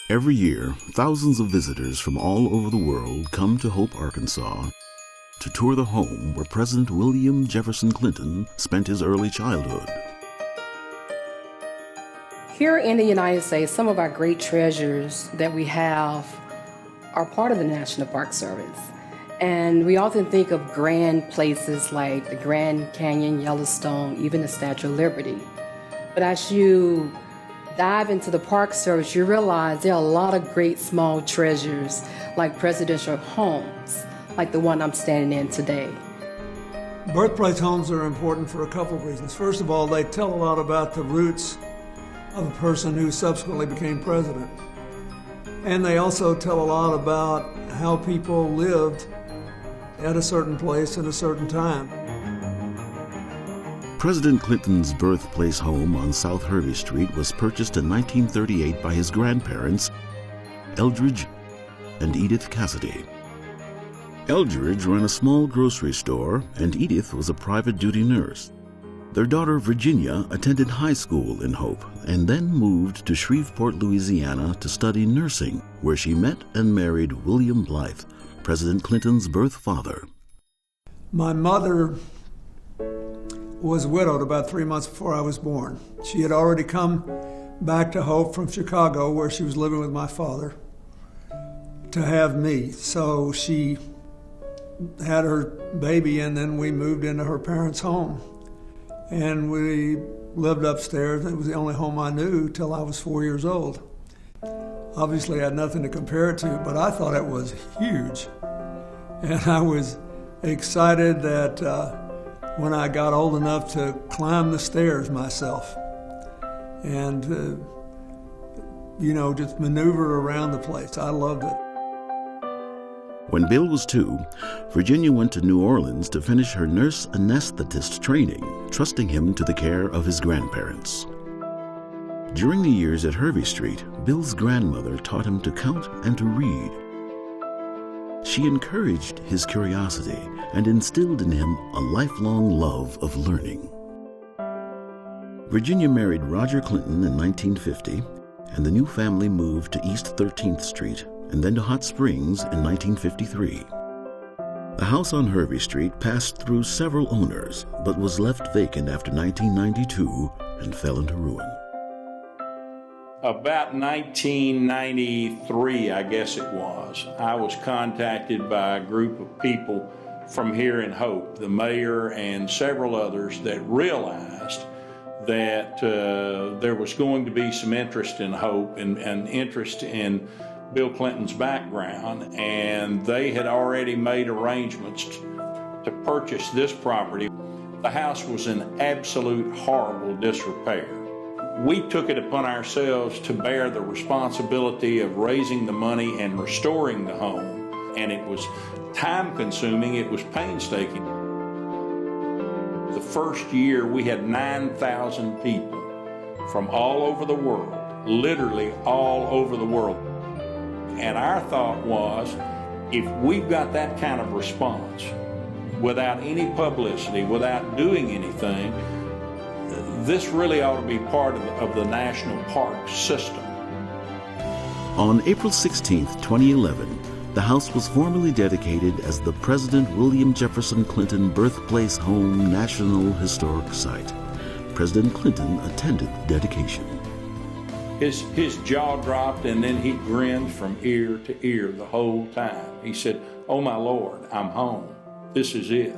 Every year, thousands of visitors from all over the world come to Hope, Arkansas, to tour the home where President William Jefferson Clinton spent his early childhood. Here in the United States, some of our great treasures that we have are part of the National Park Service. And we often think of grand places like the Grand Canyon, Yellowstone, even the Statue of Liberty. But as you dive into the Park Service, you realize there are a lot of great small treasures like presidential homes, like the one I'm standing in today. Birthplace homes are important for a couple of reasons. First of all, they tell a lot about the roots of a person who subsequently became president. And they also tell a lot about how people lived at a certain place at a certain time. President Clinton's birthplace home on South Hervey Street was purchased in 1938 by his grandparents, Eldridge and Edith Cassidy. Eldridge ran a small grocery store, and Edith was a private duty nurse. Their daughter Virginia attended high school in Hope and then moved to Shreveport, Louisiana to study nursing, where she met and married William Blythe, President Clinton's birth father. My mother was widowed about 3 months before I was born. She had already come back to Hope from Chicago, where she was living with my father, to have me. So she had her baby, and then we moved into her parents' home. And we lived upstairs. It was the only home I knew till I was 4 years old. Obviously, I had nothing to compare it to, but I thought it was huge. And I was excited that when I got old enough to climb the stairs myself and, just maneuver around the place. I loved it. When Bill was 2, Virginia went to New Orleans to finish her nurse anesthetist training, trusting him to the care of his grandparents. During the years at Hervey Street, Bill's grandmother taught him to count and to read. She encouraged his curiosity and instilled in him a lifelong love of learning. Virginia married Roger Clinton in 1950, and the new family moved to East 13th Street and then to Hot Springs in 1953. The house on Hervey Street passed through several owners, but was left vacant after 1992 and fell into ruin. About 1993, I guess it was, I was contacted by a group of people from here in Hope, the mayor and several others, that realized that there was going to be some interest in Hope and interest in Bill Clinton's background, and they had already made arrangements to purchase this property. The house was in absolute horrible disrepair. We took it upon ourselves to bear the responsibility of raising the money and restoring the home, and it was time-consuming, it was painstaking. The first year we had 9,000 people from all over the world, literally all over the world. And our thought was, if we've got that kind of response, without any publicity, without doing anything, this really ought to be part of the national park system. On April 16, 2011, the house was formally dedicated as the President William Jefferson Clinton Birthplace Home National Historic Site. President Clinton attended the dedication. His jaw dropped, and then he grinned from ear to ear the whole time. He said, "Oh my Lord, I'm home. This is it."